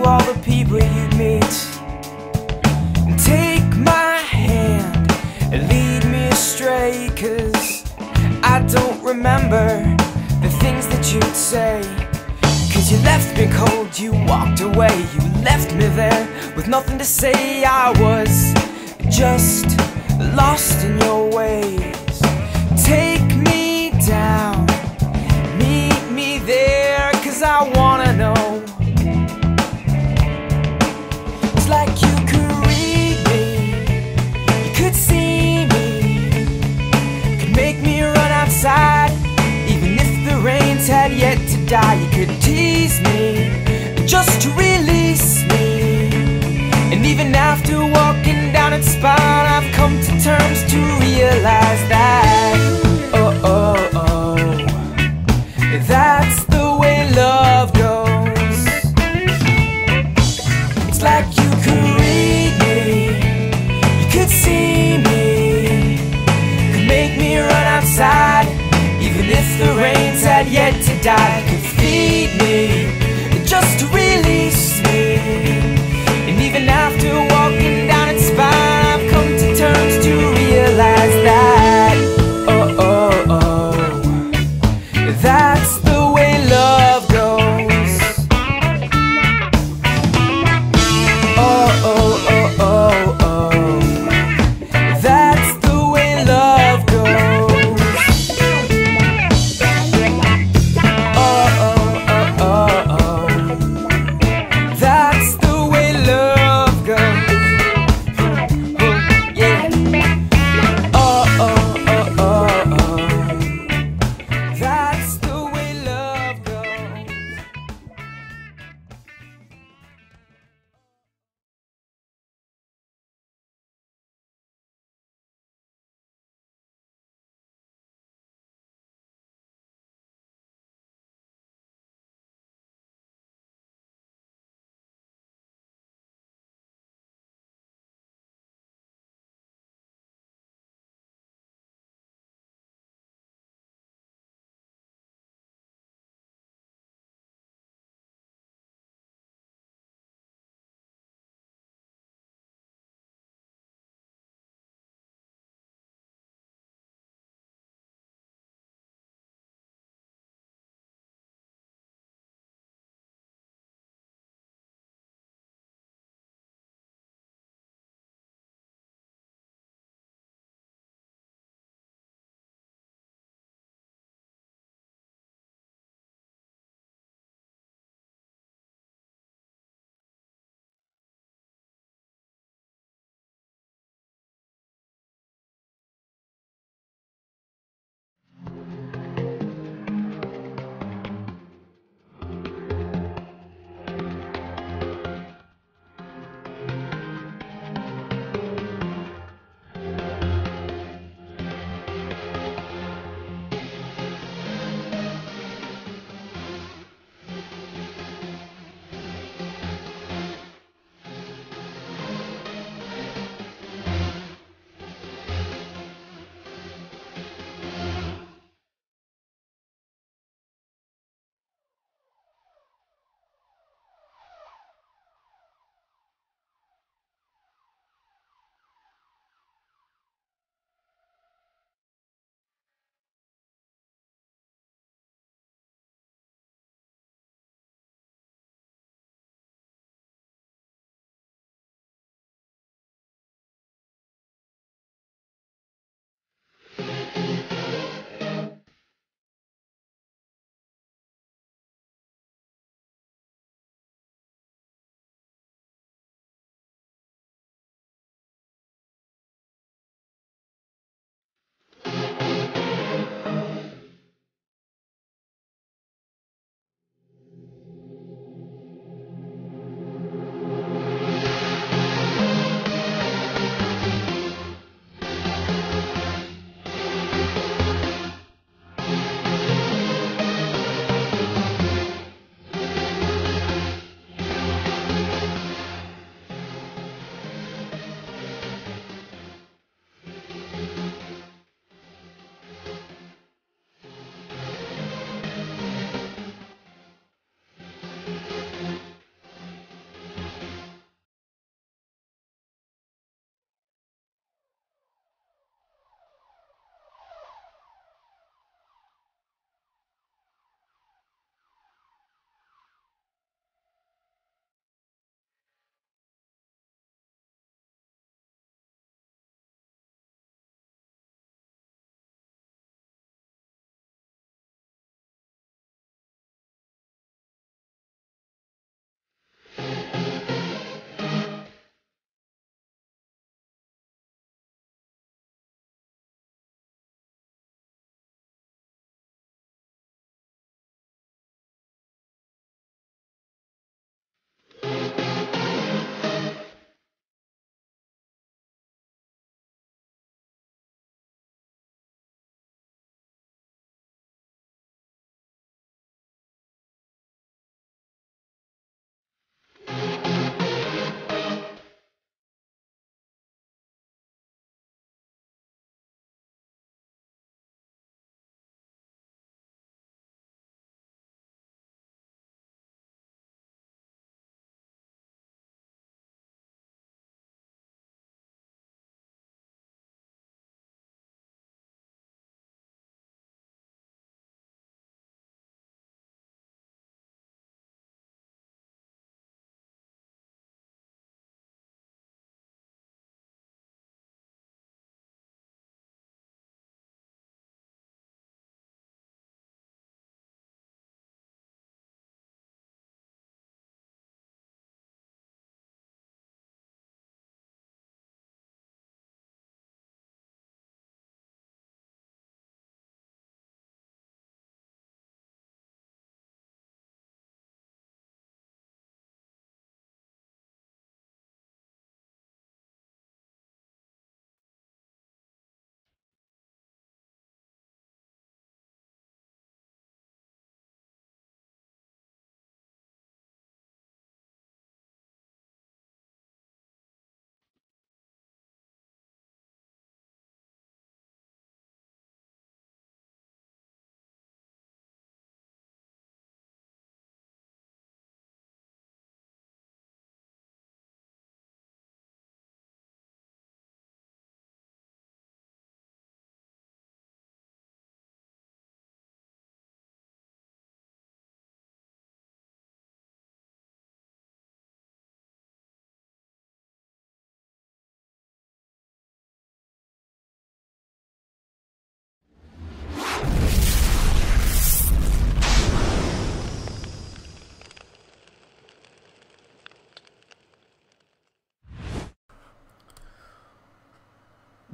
all the people you meet. Take my hand and lead me astray, 'cause I don't remember the things that you'd say. 'Cause you left me cold, you walked away, you left me there with nothing to say. I was just lost in your ways. Take me down, meet me there, 'cause I wanna know. It's like you could read me, you could see me, could make me run outside even if the rains had yet to die. You could tease me just to release me, and even after walking down its spine, I've come to terms to realize that that's the way love goes. It's like you could read me, you could see me, could make me run outside even if the rains had yet to die. Could feed me just to release me, and even after walking down its spine, I've come to terms to realize that that's the way love goes. That's the way love goes.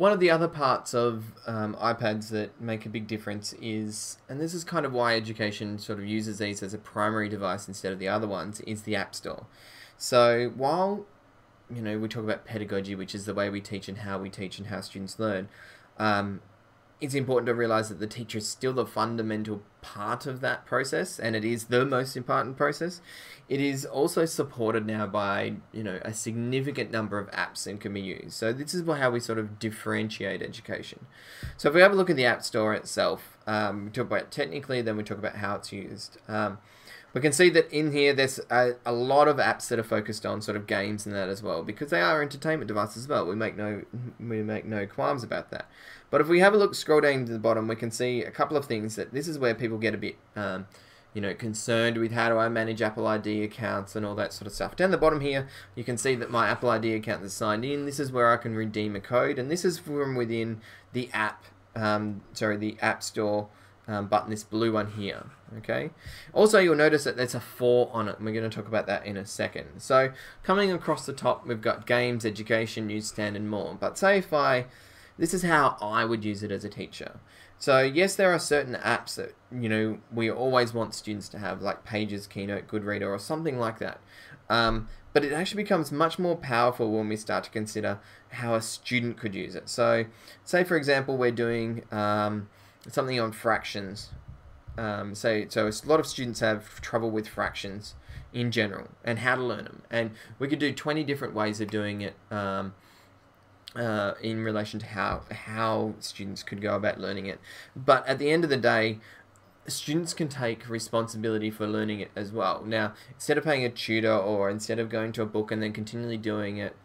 One of the other parts of iPads that make a big difference is, and this is kind of why education sort of uses these as a primary device instead of the other ones, is the App Store. So while, you know, we talk about pedagogy, which is the way we teach and how students learn, it's important to realize that the teacher is still the fundamental part of that process, and it is the most important process. It is also supported now by, you know, a significant number of apps and can be used. So this is how we sort of differentiate education. So if we have a look at the App Store itself, we talk about it technically, then we talk about how it's used. We can see that in here there's a lot of apps that are focused on sort of games and that as well, because they are entertainment devices as well. We make no qualms about that. But if we have a look, scroll down to the bottom, we can see a couple of things that this is where people get a bit you know, concerned with how do I manage Apple ID accounts and all that sort of stuff. Down the bottom here, you can see that my Apple ID account is signed in. This is where I can redeem a code, and this is from within the app, the App Store button, this blue one here. Okay. Also, you'll notice that there's a 4 on it, and we're going to talk about that in a second. So, coming across the top, we've got games, education, newsstand, and more. But say if this is how I would use it as a teacher. So yes, there are certain apps that, you know, we always want students to have, like Pages, Keynote, Goodreader, or something like that. But it actually becomes much more powerful when we start to consider how a student could use it. So say for example, we're doing something on fractions. So a lot of students have trouble with fractions in general and how to learn them. And we could do 20 different ways of doing it in relation to how students could go about learning it. But at the end of the day, students can take responsibility for learning it as well. Now, instead of paying a tutor or instead of going to a book and then continually doing it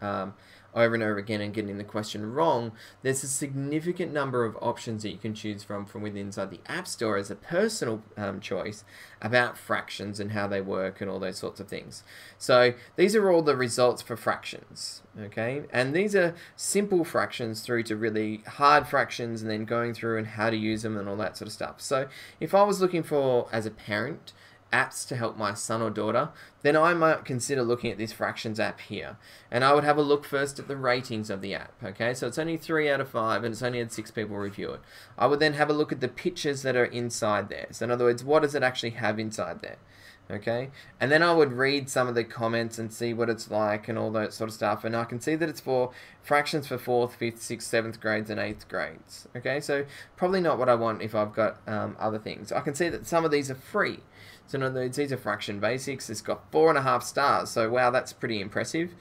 over and over again and getting the question wrong, there's a significant number of options that you can choose from within inside the App Store as a personal choice about fractions and how they work and all those sorts of things. So these are all the results for fractions, okay? And these are simple fractions through to really hard fractions and then going through and how to use them and all that sort of stuff. So if I was looking for, as a parent, apps to help my son or daughter, then I might consider looking at this fractions app here. And I would have a look first at the ratings of the app, okay? So it's only 3 out of 5 and it's only had 6 people review it. I would then have a look at the pictures that are inside there. So in other words, what does it actually have inside there? Okay, and then I would read some of the comments and see what it's like and all that sort of stuff, and I can see that it's for fractions for 4th, 5th, 6th, 7th grades and 8th grades. Okay, so probably not what I want if I've got other things. I can see that some of these are free. So in other words, these are fraction basics. It's got 4.5 stars, so wow, that's pretty impressive.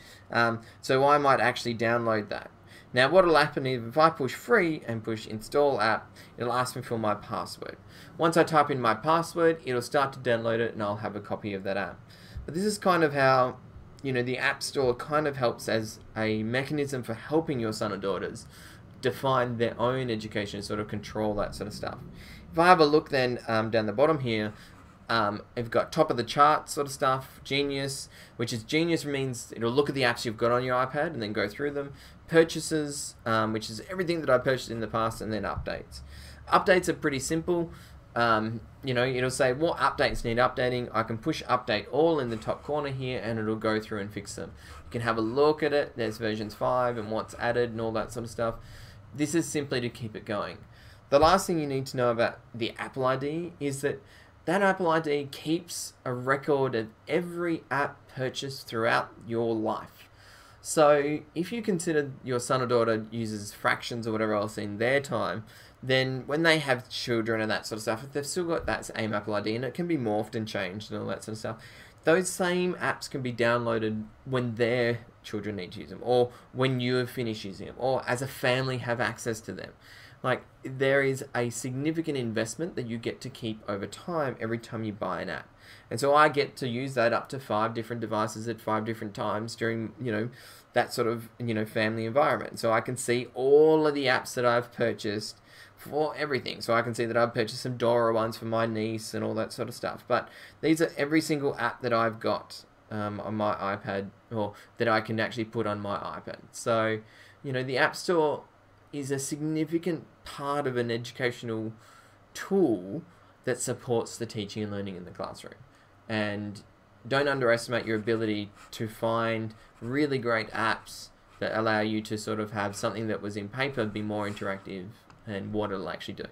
So I might actually download that. Now what will happen is if I push free and push install app, it'll ask me for my password. Once I type in my password, it'll start to download it and I'll have a copy of that app. But this is kind of how, you know, the App Store kind of helps as a mechanism for helping your son or daughters define their own education, sort of control that sort of stuff. If I have a look then down the bottom here, I've got top of the chart sort of stuff, Genius, which is Genius means it'll look at the apps you've got on your iPad and then go through them. Purchases, which is everything that I purchased in the past, and then updates. Updates are pretty simple. You know, it'll say what updates need updating. I can push update all in the top corner here and it'll go through and fix them. You can have a look at it. There's versions 5 and what's added and all that sort of stuff. This is simply to keep it going. The last thing you need to know about the Apple ID is that Apple ID keeps a record of every app purchased throughout your life. So if you consider your son or daughter uses fractions or whatever else in their time, then when they have children and that sort of stuff, if they've still got that same Apple ID and it can be morphed and changed and all that sort of stuff, those same apps can be downloaded when their children need to use them, or when you have finished using them, or as a family have access to them. Like, there is a significant investment that you get to keep over time every time you buy an app. And so I get to use that up to 5 different devices at 5 different times during, you know, that sort of, you know, family environment. So I can see all of the apps that I've purchased for everything. So I can see that I've purchased some Dora ones for my niece and all that sort of stuff. But these are every single app that I've got on my iPad, or that I can actually put on my iPad. So, you know, the App Store is a significant part of an educational tool that supports the teaching and learning in the classroom. And don't underestimate your ability to find really great apps that allow you to sort of have something that was in paper be more interactive and what it'll actually do.